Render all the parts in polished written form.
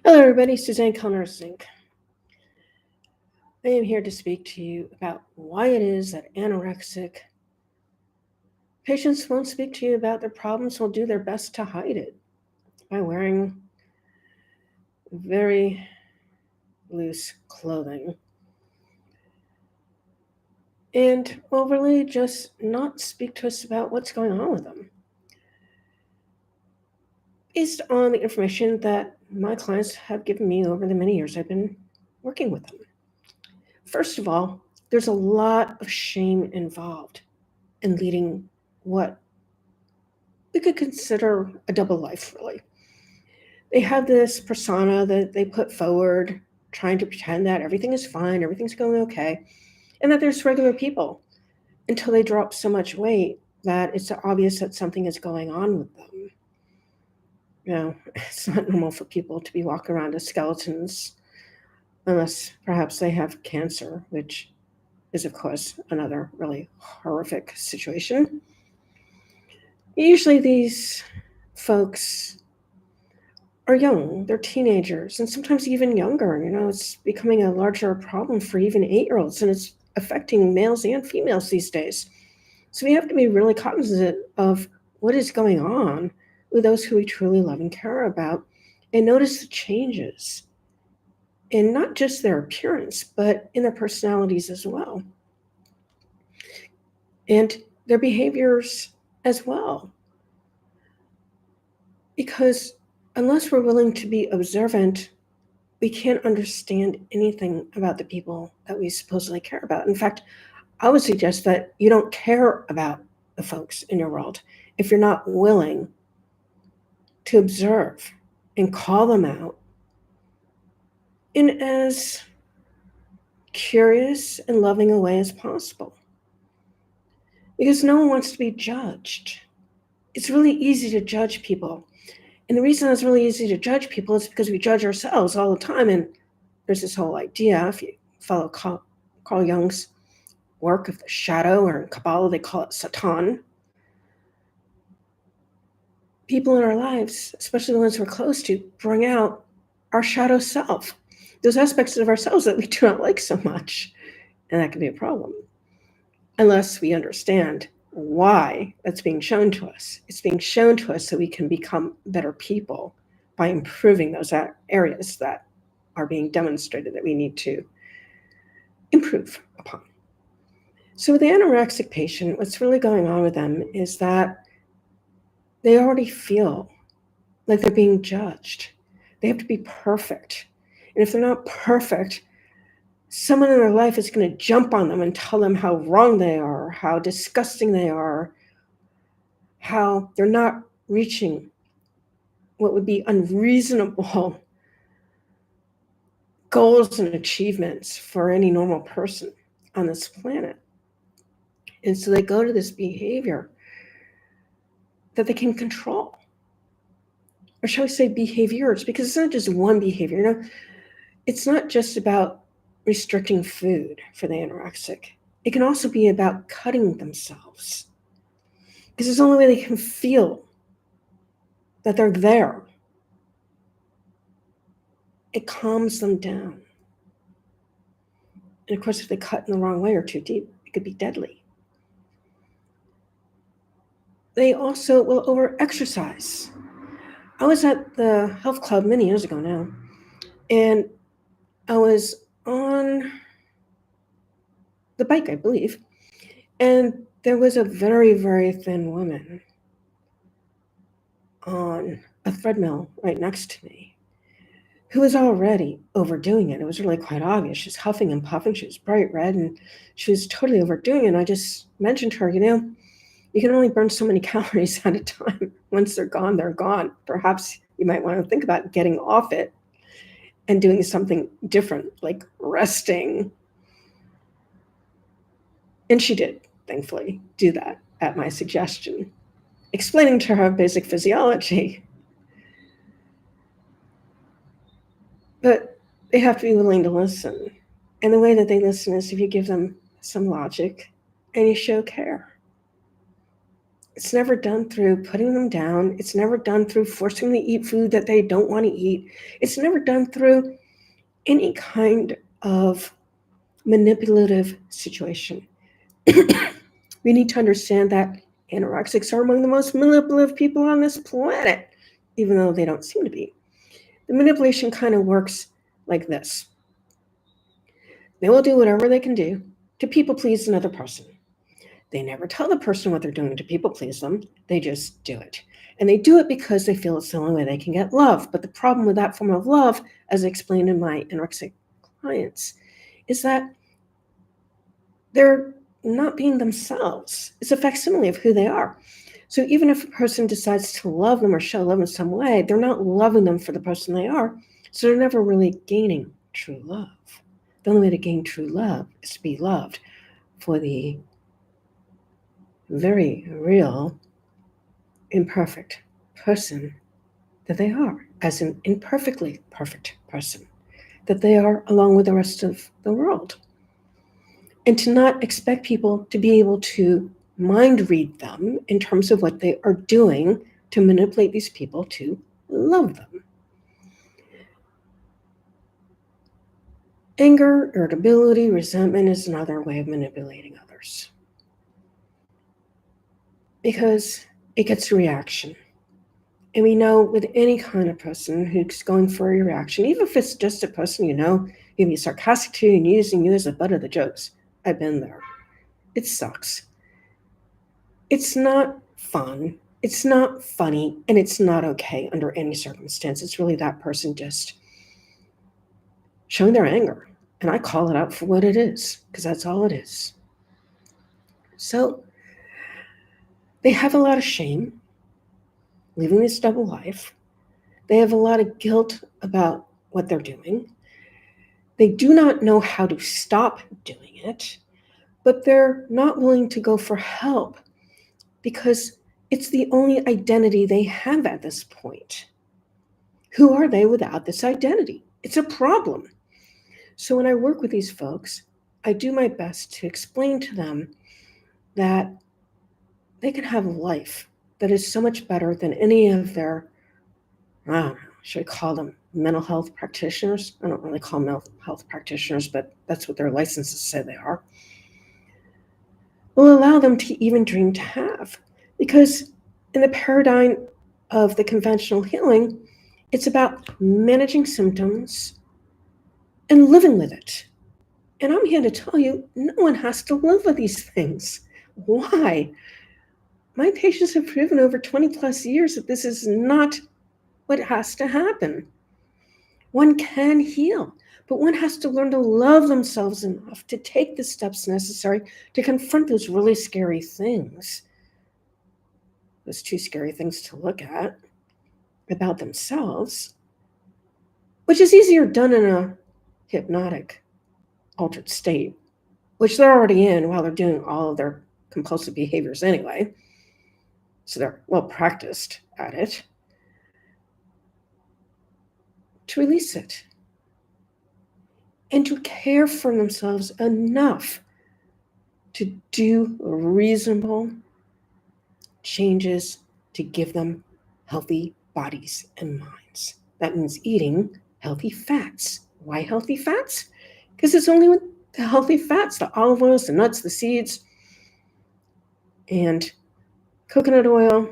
Hello, everybody. Suzanne Kellner-Zinck. I am here to speak to you about why it is that anorexic patients won't speak to you about their problems, will do their best to hide it by wearing very loose clothing. And will really just not speak to us about what's going on with them. Based on the information that my clients have given me over the many years I've been working with them. First of all, there's a lot of shame involved in leading what we could consider a double life, really. They have this persona that they put forward, trying to pretend that everything is fine, everything's going okay, and that there's regular people until they drop so much weight that it's obvious that something is going on with them. It's not normal for people to be walking around as skeletons unless perhaps they have cancer, which is, of course, another really horrific situation. Usually these folks are young, they're teenagers, and sometimes even younger. It's becoming a larger problem for even 8-year-olds, and it's affecting males and females these days. So we have to be really cognizant of what is going on with those who we truly love and care about, and notice the changes in not just their appearance, but in their personalities as well, and their behaviors as well. Because unless we're willing to be observant, we can't understand anything about the people that we supposedly care about. In fact, I would suggest that you don't care about the folks in your world if you're not willing to observe and call them out in as curious and loving a way as possible. Because no one wants to be judged. It's really easy to judge people. And the reason it's really easy to judge people is because we judge ourselves all the time. And there's this whole idea, if you follow Carl Jung's work of the shadow, or in Kabbalah they call it Satan. People in our lives, especially the ones we're close to, bring out our shadow self, those aspects of ourselves that we do not like so much. And that can be a problem unless we understand why that's being shown to us. It's being shown to us so we can become better people by improving those areas that are being demonstrated that we need to improve upon. So with the anorexic patient, what's really going on with them is that they already feel like they're being judged. They have to be perfect. And if they're not perfect, someone in their life is going to jump on them and tell them how wrong they are, how disgusting they are, how they're not reaching what would be unreasonable goals and achievements for any normal person on this planet. And so they go to this behavior that they can control. Or shall we say behaviors, because it's not just one behavior. It's not just about restricting food for the anorexic. It can also be about cutting themselves, because it's the only way they can feel that they're there. It calms them down. And of course, if they cut in the wrong way or too deep, it could be deadly. They also will over-exercise. I was at the health club many years ago now, and I was on the bike, I believe, and there was a very, very thin woman on a treadmill right next to me who was already overdoing it. It was really quite obvious. She was huffing and puffing. She was bright red, and she was totally overdoing it. And I just mentioned to her, you can only burn so many calories at a time. Once they're gone, they're gone. Perhaps you might want to think about getting off it and doing something different, like resting. And she did, thankfully, do that at my suggestion, explaining to her basic physiology. But they have to be willing to listen. And the way that they listen is if you give them some logic and you show care. It's never done through putting them down. It's never done through forcing them to eat food that they don't want to eat. It's never done through any kind of manipulative situation. We need to understand that anorexics are among the most manipulative people on this planet, even though they don't seem to be. The manipulation kind of works like this: they will do whatever they can do to people please another person. They never tell the person what they're doing to people please them. They just do it. And they do it because they feel it's the only way they can get love. But the problem with that form of love, as I explained in my anorexic clients, is that they're not being themselves. It's a facsimile of who they are. So even if a person decides to love them or show love in some way, they're not loving them for the person they are. So they're never really gaining true love. The only way to gain true love is to be loved for the very real, imperfect person that they are, as an imperfectly perfect person that they are, along with the rest of the world. And to not expect people to be able to mind read them in terms of what they are doing to manipulate these people to love them. Anger, irritability, resentment is another way of manipulating others, because it gets a reaction. And we know with any kind of person who's going for a reaction, even if it's just a person who can be sarcastic to you and using you as the butt of the jokes. I've been there. It sucks. It's not fun. It's not funny, and it's not okay under any circumstance. It's really that person just showing their anger. And I call it out for what it is, because that's all it is. So they have a lot of shame living this double life. They have a lot of guilt about what they're doing. They do not know how to stop doing it, but they're not willing to go for help because it's the only identity they have at this point. Who are they without this identity? It's a problem. So when I work with these folks, I do my best to explain to them that they can have a life that is so much better than any of their, I don't know, should I call them mental health practitioners? I don't really call them mental health practitioners, but that's what their licenses say they are. Will allow them to even dream to have. Because in the paradigm of the conventional healing, it's about managing symptoms and living with it. And I'm here to tell you, no one has to live with these things. Why? My patients have proven over 20 plus years that this is not what has to happen. One can heal, but one has to learn to love themselves enough to take the steps necessary to confront those really scary things. Those two scary things to look at about themselves, which is easier done in a hypnotic, altered state, which they're already in while they're doing all of their compulsive behaviors anyway. So they're well practiced at it. To release it and to care for themselves enough to do reasonable changes to give them healthy bodies and minds. That means eating healthy fats. Why healthy fats? Because it's only with the healthy fats, the olive oils, the nuts, the seeds, and coconut oil,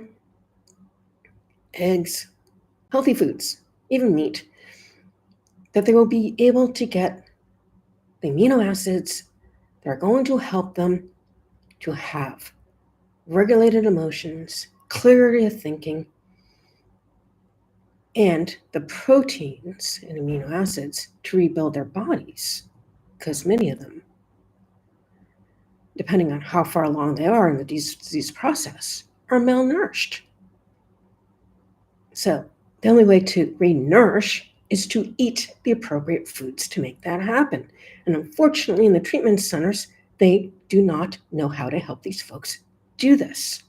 eggs, healthy foods, even meat, that they will be able to get the amino acids that are going to help them to have regulated emotions, clarity of thinking, and the proteins and amino acids to rebuild their bodies, because many of them, depending on how far along they are in the disease process, are malnourished. So the only way to re-nourish is to eat the appropriate foods to make that happen. And unfortunately, in the treatment centers, they do not know how to help these folks do this.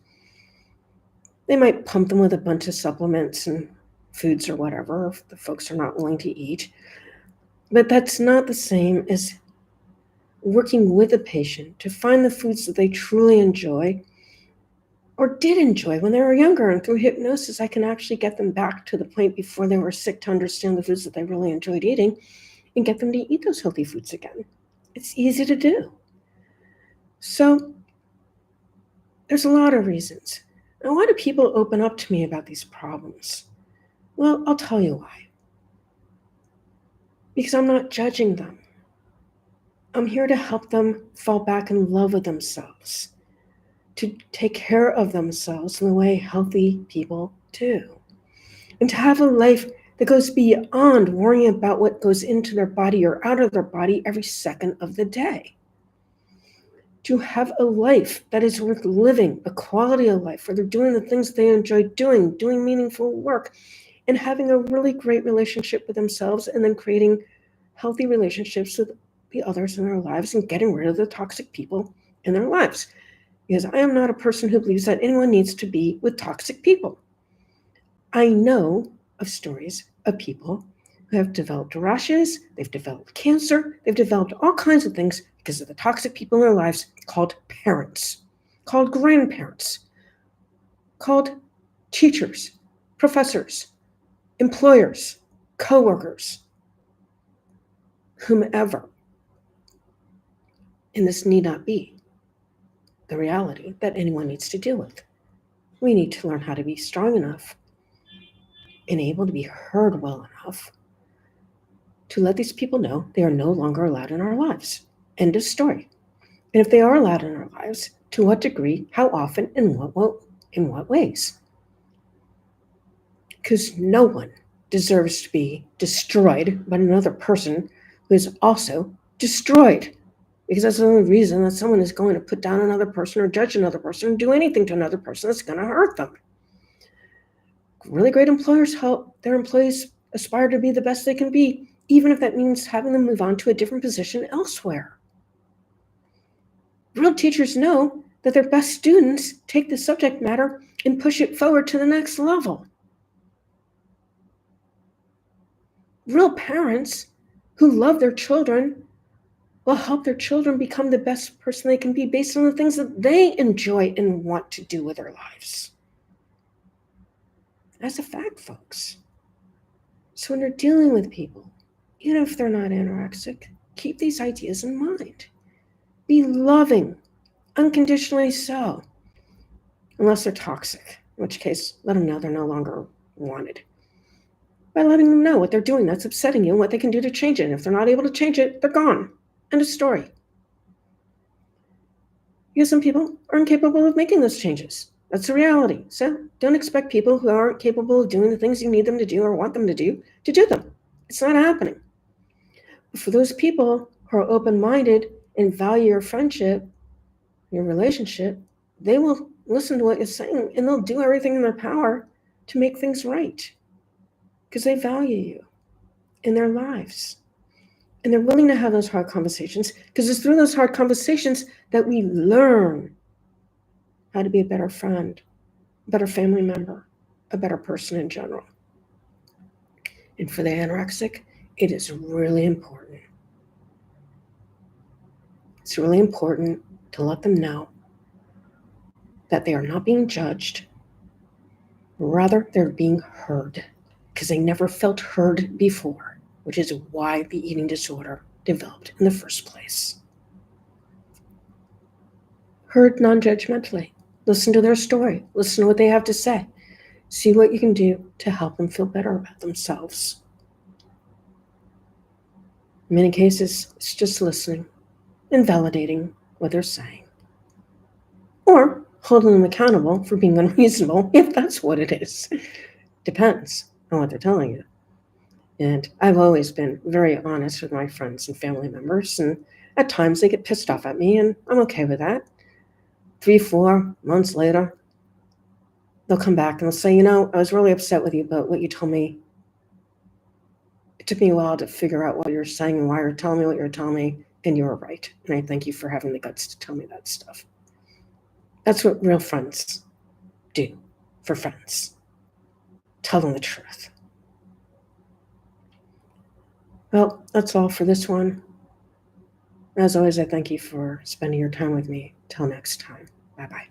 They might pump them with a bunch of supplements and foods or whatever if the folks are not willing to eat. But that's not the same as working with a patient to find the foods that they truly enjoy or did enjoy when they were younger. And through hypnosis, I can actually get them back to the point before they were sick to understand the foods that they really enjoyed eating and get them to eat those healthy foods again. It's easy to do. So there's a lot of reasons. And why do people open up to me about these problems? Well, I'll tell you why. Because I'm not judging them. I'm here to help them fall back in love with themselves, to take care of themselves in the way healthy people do, and to have a life that goes beyond worrying about what goes into their body or out of their body every second of the day. To have a life that is worth living, a quality of life where they're doing the things they enjoy doing meaningful work, and having a really great relationship with themselves, and then creating healthy relationships with the others in their lives and getting rid of the toxic people in their lives. Because I am not a person who believes that anyone needs to be with toxic people. I know of stories of people who have developed rashes, they've developed cancer, they've developed all kinds of things because of the toxic people in their lives called parents, called grandparents, called teachers, professors, employers, coworkers, whomever. And this need not be the reality that anyone needs to deal with. We need to learn how to be strong enough and able to be heard well enough to let these people know they are no longer allowed in our lives. End of story. And if they are allowed in our lives, to what degree, how often, and in what ways? Because no one deserves to be destroyed by another person who is also destroyed. Because that's the only reason that someone is going to put down another person or judge another person or do anything to another person that's going to hurt them. Really great employers help their employees aspire to be the best they can be, even if that means having them move on to a different position elsewhere. Real teachers know that their best students take the subject matter and push it forward to the next level. Real parents who love their children will help their children become the best person they can be based on the things that they enjoy and want to do with their lives. That's a fact, folks. So when you're dealing with people, even if they're not anorexic, keep these ideas in mind. Be loving, unconditionally so, unless they're toxic, in which case, let them know they're no longer wanted. By letting them know what they're doing that's upsetting you and what they can do to change it. And if they're not able to change it, they're gone. End of story. Because some people are incapable of making those changes. That's the reality. So don't expect people who aren't capable of doing the things you need them to do or want them to do them. It's not happening. But for those people who are open-minded and value your friendship, your relationship, they will listen to what you're saying and they'll do everything in their power to make things right because they value you in their lives. And they're willing to have those hard conversations because it's through those hard conversations that we learn how to be a better friend, a better family member, a better person in general. And for the anorexic, it is really important. It's really important to let them know that they are not being judged. Rather, they're being heard because they never felt heard before, which is why the eating disorder developed in the first place. Heard non-judgmentally. Listen to their story. Listen to what they have to say. See what you can do to help them feel better about themselves. In many cases, it's just listening and validating what they're saying. Or holding them accountable for being unreasonable, if that's what it is. Depends on what they're telling you. And I've always been very honest with my friends and family members, and at times they get pissed off at me, and I'm okay with that. 3-4 months later, they'll come back and they'll say, I was really upset with you about what you told me. It took me a while to figure out what you're saying and why you're telling me what you're telling me, and you were right. And I thank you for having the guts to tell me that stuff. That's what real friends do for friends. Tell them the truth. Well, that's all for this one. As always, I thank you for spending your time with me. Till next time. Bye-bye.